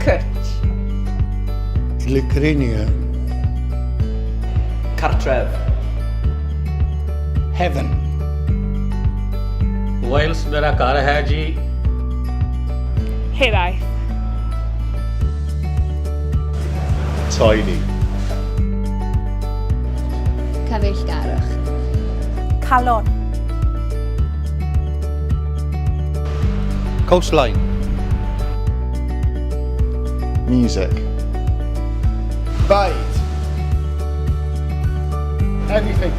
Cwtch. Glycrinia. Cartref. Heaven. ਵਾਇਲਸ ਮੇਰਾ ਘਰ ਹੈ ਜੀ। Hiraeth. Tiny. Cyfeillgarwch. Calon. Coastline. Music. Bide. Everything.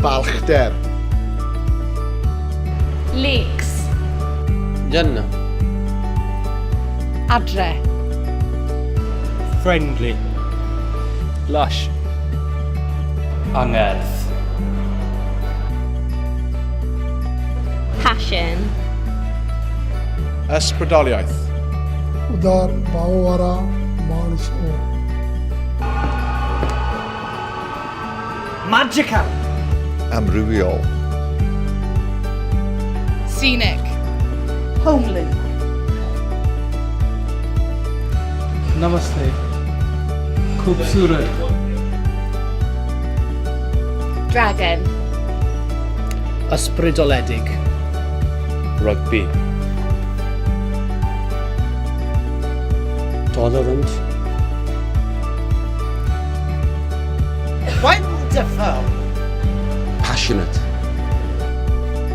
Balchder. Lakes. Jannah. Adre. Friendly. Lush. Angerdd. Passion. Ysbrydoliaeth. Udar Bawara Marso. Magical. Amrywiol. Scenic. Homeland. Namaste. खूबसूरत. Dragon. Ysbrydoledig. Rugby. Tolerant. Wonderful. Passionate.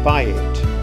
Bide.